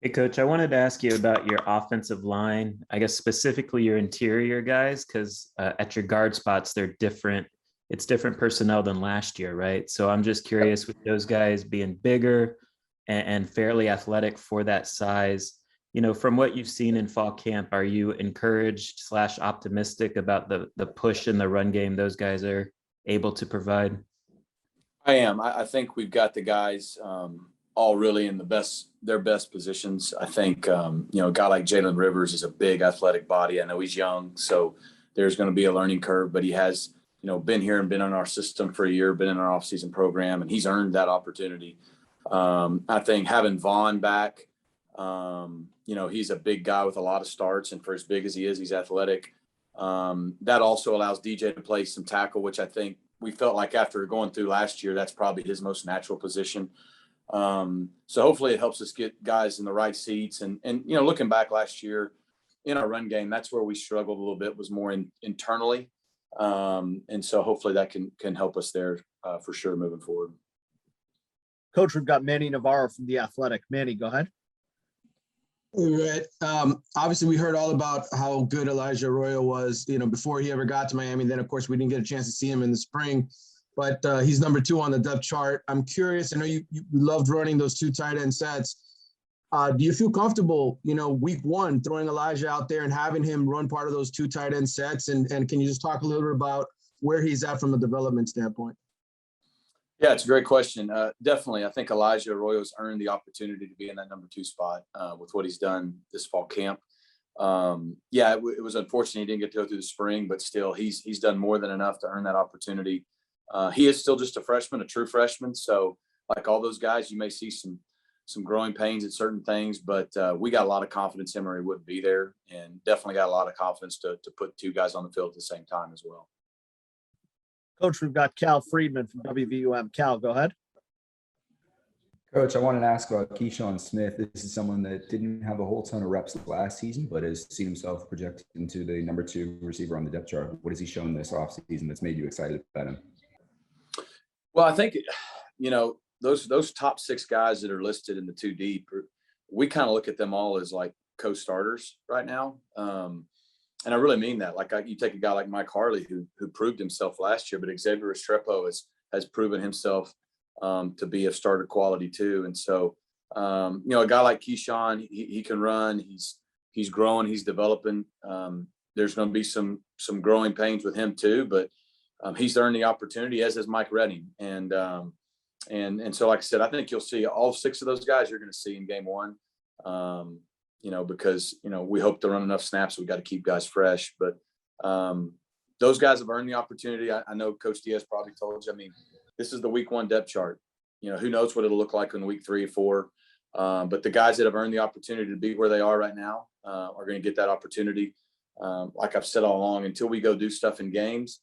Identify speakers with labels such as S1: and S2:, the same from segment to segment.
S1: Hey, Coach, I wanted to ask you about your offensive line, I guess specifically your interior guys, because at your guard spots, they're different. It's different personnel than last year, right? So I'm just curious with those guys being bigger and fairly athletic for that size. From what you've seen in fall camp, are you encouraged slash optimistic about the push in the run game those guys are able to provide?
S2: I am. I think we've got the guys all really in their best positions. I think a guy like Jalen Rivers is a big athletic body. I know he's young, so there's going to be a learning curve, but he has been here and been in our system for a year, been in our offseason program, and he's earned that opportunity. I think having Vaughn back, he's a big guy with a lot of starts, and for as big as he is, he's athletic. That also allows DJ to play some tackle, which I think we felt like after going through last year, that's probably his most natural position. So hopefully it helps us get guys in the right seats. And looking back last year in our run game, that's where we struggled a little bit, was more internally. And so hopefully that can help us there for sure moving forward.
S3: Coach, we've got Manny Navarro from The Athletic. Manny, go ahead.
S4: Right. Obviously, we heard all about how good Elijah Arroyo was, before he ever got to Miami. Then, of course, we didn't get a chance to see him in the spring, but he's number 2 on the depth chart. I'm curious. I know you loved running those 2 tight end sets. Do you feel comfortable, week 1, throwing Elijah out there and having him run part of those 2 tight end sets? And can you just talk a little bit about where he's at from a development standpoint?
S2: Yeah, it's a great question. Definitely. I think Elijah Arroyo's earned the opportunity to be in that number 2 spot with what he's done this fall camp. It was unfortunate he didn't get to go through the spring, but still he's done more than enough to earn that opportunity. He is still just a freshman, a true freshman. So like all those guys, you may see some growing pains at certain things, but we got a lot of confidence Emory wouldn't be there, and definitely got a lot of confidence to put 2 guys on the field at the same time as well.
S3: Coach, we've got Cal Friedman from WVUM. Cal, go ahead.
S5: Coach, I wanted to ask about Keyshawn Smith. This is someone that didn't have a whole ton of reps last season, but has seen himself projected into the number 2 receiver on the depth chart. What has he shown this offseason that's made you excited about him?
S2: Well, I think, those top 6 guys that are listed in the 2 deep, we kind of look at them all as like co-starters right now. And I really mean that. Like you take a guy like Mike Harley, who proved himself last year, but Xavier Restrepo has proven himself to be of starter quality too. And so, a guy like Keyshawn, he can run. He's growing. He's developing. There's going to be some growing pains with him too, but he's earned the opportunity, as is Mike Redding. And so, like I said, I think you'll see all 6 of those guys you're going to see in game 1. Because, we hope to run enough snaps. We got to keep guys fresh, but those guys have earned the opportunity. I know Coach Diaz probably told you, this is the week 1 depth chart. Who knows what it'll look like in week 3 or 4. But the guys that have earned the opportunity to be where they are right now are going to get that opportunity. Like I've said all along, until we go do stuff in games,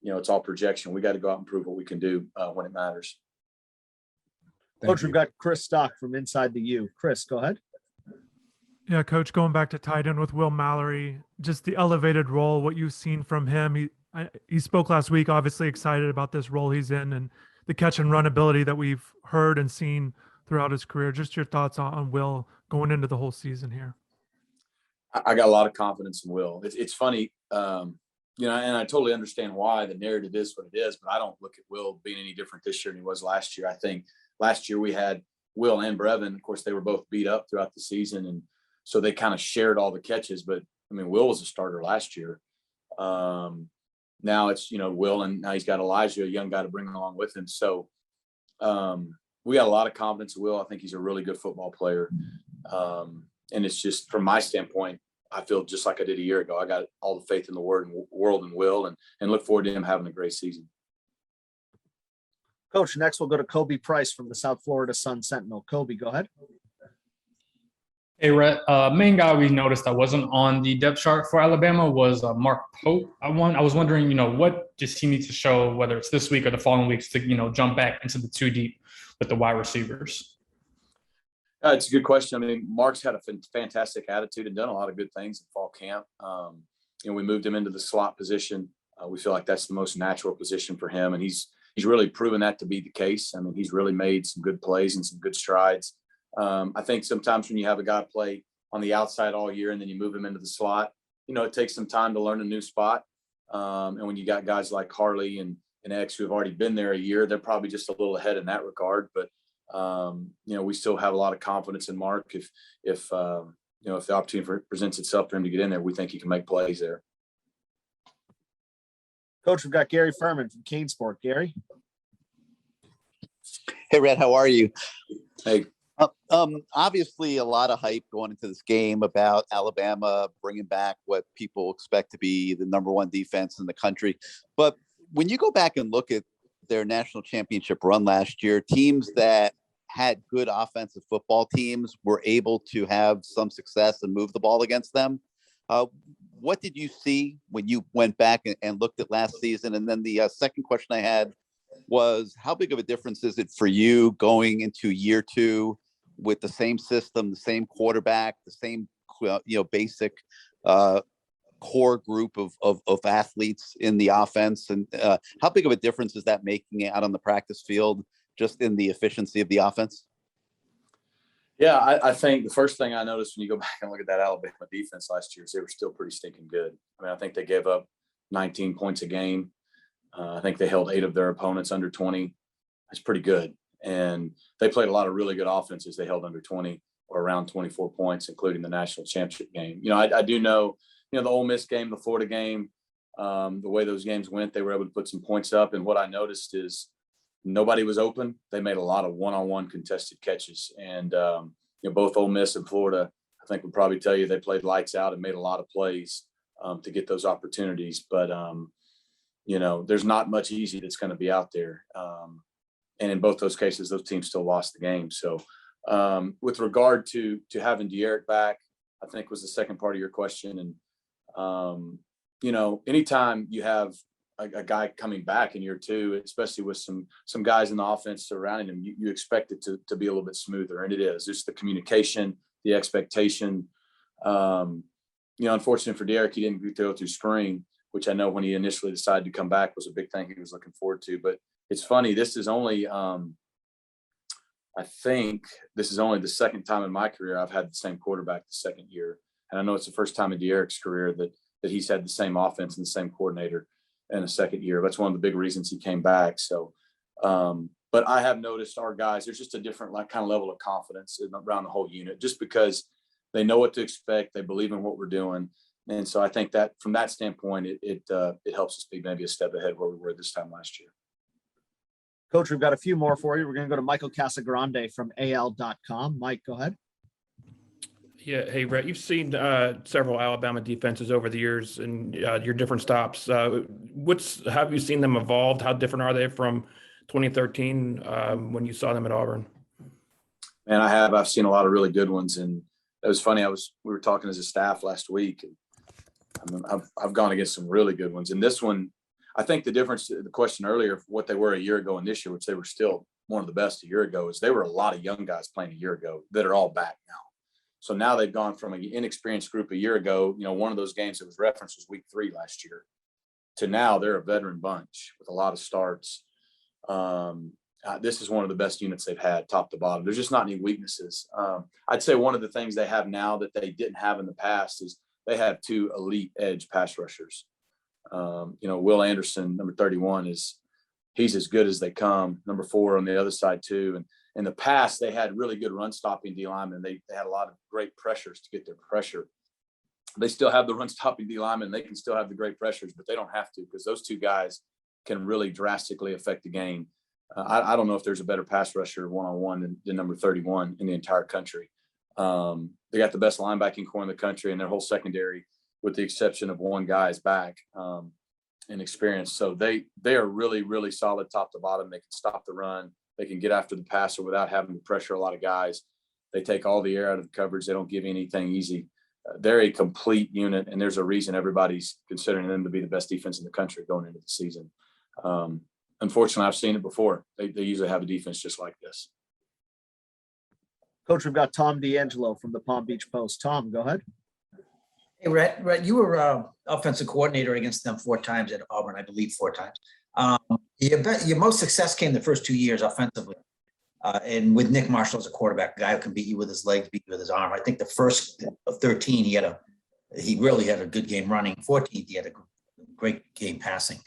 S2: it's all projection. We got to go out and prove what we can do when it matters.
S3: Coach, we've got Chris Stock from Inside the U. Chris, go ahead.
S6: Yeah, Coach, going back to tight end with Will Mallory, just the elevated role, what you've seen from him. He spoke last week, obviously excited about this role he's in and the catch and run ability that we've heard and seen throughout his career. Just your thoughts on Will going into the whole season here.
S2: I got a lot of confidence in Will. It's funny, and I totally understand why the narrative is what it is, but I don't look at Will being any different this year than he was last year. I think last year we had Will and Brevin. Of course, they were both beat up throughout the season, and so they kind of shared all the catches, but Will was a starter last year. Now it's, Will, and now he's got Elijah, a young guy to bring along with him. So we got a lot of confidence in Will. I think he's a really good football player. And it's just, from my standpoint, I feel just like I did a year ago. I got all the faith in the world and Will, and look forward to him having a great season.
S3: Coach, next we'll go to Kobe Price from the South Florida Sun Sentinel. Kobe, go ahead.
S7: Hey, Rhett. Main guy we noticed that wasn't on the depth chart for Alabama was Mark Pope. I was wondering, what does he need to show, whether it's this week or the following weeks, to, jump back into the 2 deep with the wide receivers?
S2: It's a good question. Mark's had a fantastic attitude and done a lot of good things in fall camp. We moved him into the slot position. We feel like that's the most natural position for him, and he's really proven that to be the case. He's really made some good plays and some good strides. I think sometimes when you have a guy play on the outside all year and then you move him into the slot, it takes some time to learn a new spot. And when you got guys like Harley and X who have already been there a year, they're probably just a little ahead in that regard. But we still have a lot of confidence in Mark. If the opportunity presents itself for him to get in there, we think he can make plays there.
S3: Coach, we've got Gary Furman from Canesport. Gary.
S8: Hey, Rhett, how are you?
S2: Hey.
S8: Obviously, a lot of hype going into this game about Alabama bringing back what people expect to be the number one defense in the country. But when you go back and look at their national championship run last year, teams that had good offensive football teams were able to have some success and move the ball against them. What did you see when you went back and looked at last season? And then the second question I had was, how big of a difference is it for you going into year two with the same system, the same quarterback, the same basic core group of athletes in the offense? And how big of a difference is that making out on the practice field, just in the efficiency of the offense?
S2: Yeah, I think the first thing I noticed when you go back and look at that Alabama defense last year is they were still pretty stinking good. I mean, I think they gave up 19 points a game. I think they held 8 of their opponents under 20. That's pretty good. And they played a lot of really good offenses. They held under 20 or around 24 points, including the national championship game. I do know, the Ole Miss game, the Florida game, the way those games went, they were able to put some points up. And what I noticed is nobody was open. They made a lot of one-on-one contested catches. And, both Ole Miss and Florida, I think would probably tell you they played lights out and made a lot of plays to get those opportunities. But, there's not much easy that's going to be out there. And in both those cases, those teams still lost the game. So with regard to having De'Eric back, I think was the second part of your question. And, anytime you have a guy coming back in year two, especially with some guys in the offense surrounding him, you expect it to be a little bit smoother. And it is. Just the communication, the expectation. Unfortunately for De'Eric, he didn't go through spring, which I know when he initially decided to come back was a big thing he was looking forward to. But it's funny, this is only I think this is only the second time in my career I've had the same quarterback the second year. And I know it's the first time in De'Eric's career that he's had the same offense and the same coordinator in the second year. That's one of the big reasons he came back. So, but I have noticed our guys, there's just a different kind of level of confidence around the whole unit, just because they know what to expect. They believe in what we're doing. And so I think that from that standpoint, it helps us be maybe a step ahead where we were this time last year.
S3: Coach, we've got a few more for you. We're going to go to Michael Casagrande from AL.com. Mike, go ahead.
S9: Yeah. Hey, Rhett, you've seen several Alabama defenses over the years and your different stops. Have you seen them evolved? How different are they from 2013 when you saw them at Auburn?
S2: Man, I've seen a lot of really good ones. And it was funny. We were talking as a staff last week, and I've gone against some really good ones. And this one, I think the difference, the question earlier, of what they were a year ago and this year, which they were still one of the best a year ago, is they were a lot of young guys playing a year ago that are all back now. So now they've gone from an inexperienced group a year ago, one of those games that was referenced was week 3 last year, to now they're a veteran bunch with a lot of starts. This is one of the best units they've had, top to bottom. There's just not any weaknesses. I'd say one of the things they have now that they didn't have in the past is they have 2 elite edge pass rushers. Will Anderson, number 31, he's as good as they come. Number 4 on the other side too. And in the past, they had really good run stopping D linemen. They had a lot of great pressures to get their pressure. They still have the run stopping D linemen. They can still have the great pressures, but they don't have to, because those 2 guys can really drastically affect the game. I don't know if there's a better pass rusher one-on-one than number 31 in the entire country. They got the best linebacking core in the country, and their whole secondary, with the exception of one guy, is back in experience. So they are really, really solid top to bottom. They can stop the run. They can get after the passer without having to pressure a lot of guys. They take all the air out of the coverage. They don't give anything easy. They're a complete unit, and there's a reason everybody's considering them to be the best defense in the country going into the season. Unfortunately, I've seen it before. They usually have a defense just like this.
S3: Coach, we've got Tom D'Angelo from the Palm Beach Post. Tom, go ahead.
S10: Hey, Rhett, you were offensive coordinator against them 4 times at Auburn, I believe 4 times. Your most success came the first 2 years offensively. And with Nick Marshall as a quarterback, a guy who can beat you with his legs, beat you with his arm. I think the first of 13, he really had a good game running. 14th, he had a great game passing.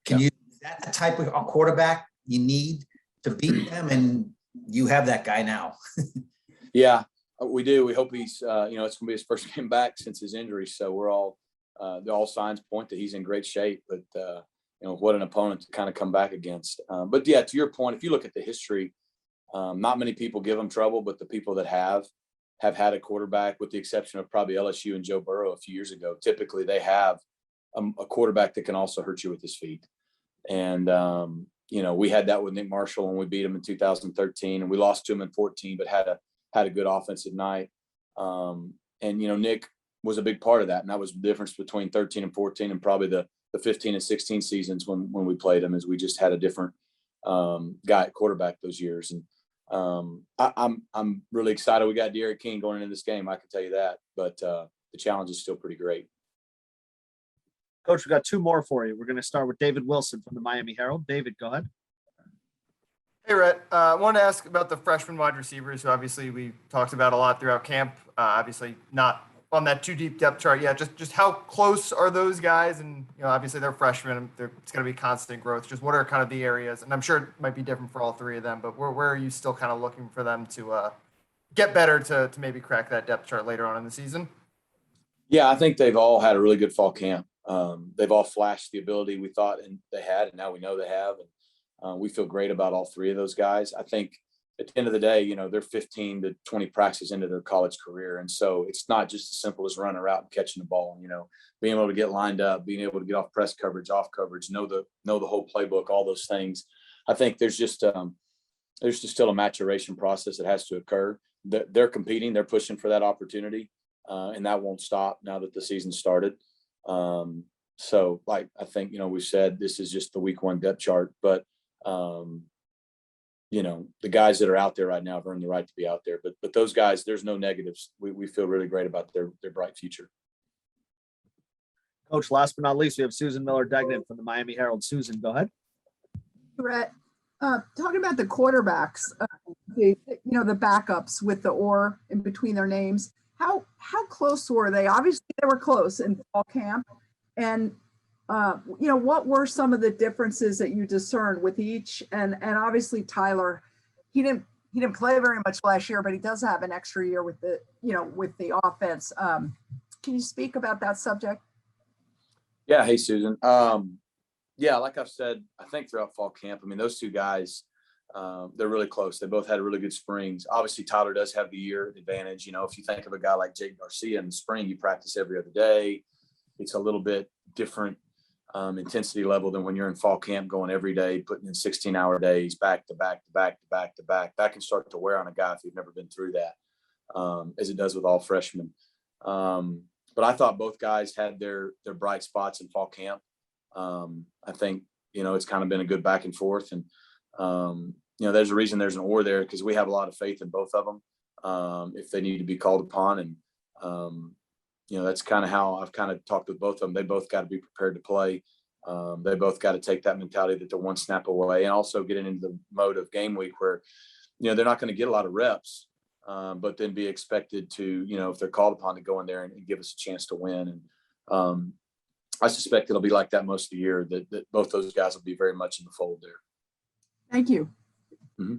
S10: Is that the type of quarterback you need to beat them? And you have that guy now.
S2: Yeah, we do. We hope he's, it's going to be his first game back since his injury. So we're all signs point that he's in great shape, but what an opponent to kind of come back against. But yeah, to your point, if you look at the history, not many people give him trouble, but the people that have had a quarterback, with the exception of probably LSU and Joe Burrow a few years ago, typically they have a quarterback that can also hurt you with his feet. And, we had that with Nick Marshall when we beat him in 2013, and we lost to him in 14, but had a good offensive night. Nick was a big part of that. And that was the difference between 13 and 14 and probably the 15 and 16 seasons when we played him, is we just had a different guy at quarterback those years. And I'm really excited we got Derek King going into this game. I can tell you that, but the challenge is still pretty great.
S3: Coach, we got two more for you. We're going to start with David Wilson from the Miami Herald. David, go ahead.
S11: Hey, Rhett. I wanted to ask about the freshman wide receivers, who obviously we talked about a lot throughout camp. Obviously not on that too deep depth chart yet. Just how close are those guys? And obviously they're freshmen. It's going to be constant growth. Just what are kind of the areas? And I'm sure it might be different for all three of them, but where are you still kind of looking for them to get better to maybe crack that depth chart later on in the season?
S2: Yeah, I think they've all had a really good fall camp. They've all flashed the ability we thought and they had, and now we know they have. And we feel great about all three of those guys. I think at the end of the day, they're 15 to 20 practices into their college career. And so it's not just as simple as running around and catching the ball, being able to get lined up, being able to get off press coverage, off coverage, know the whole playbook, all those things. I think there's just still a maturation process that has to occur. They're competing, they're pushing for that opportunity. And that won't stop now that the season started. So I think, we said this is just the week one depth chart, but the guys that are out there right now have earned the right to be out there, but those guys, there's no negatives. We feel really great about their bright future.
S3: Coach, last but not least, we have Susan Miller-Degnan from the Miami Herald. Susan, go ahead.
S12: Rhett, talking about the quarterbacks, the backups with the "or" in between their names, how close were they? Obviously they were close in fall camp. And what were some of the differences that you discerned with each? And obviously Tyler, he didn't play very much last year, but he does have an extra year with the offense. Can you speak about that subject?
S2: Yeah. Hey, Susan. Like I've said, I think throughout fall camp, those two guys, they're really close. They both had really good springs. Obviously Tyler does have the year advantage. If you think of a guy like Jake Garcia in the spring, you practice every other day. It's a little bit different intensity level than when you're in fall camp going every day, putting in 16-hour days back to back to back to back to back. That can start to wear on a guy if you've never been through that, as it does with all freshmen. But I thought both guys had their bright spots in fall camp. I think, it's kind of been a good back and forth. And, there's a reason there's an "or" there, because we have a lot of faith in both of them if they need to be called upon. And, that's kind of how I've kind of talked with both of them. They both got to be prepared to play. They both got to take that mentality that they're one snap away, and also getting into the mode of game week where, they're not going to get a lot of reps, but then be expected to, if they're called upon, to go in there and give us a chance to win. And I suspect it'll be like that most of the year, that both those guys will be very much in the fold there.
S12: Thank you.
S2: Mm-hmm.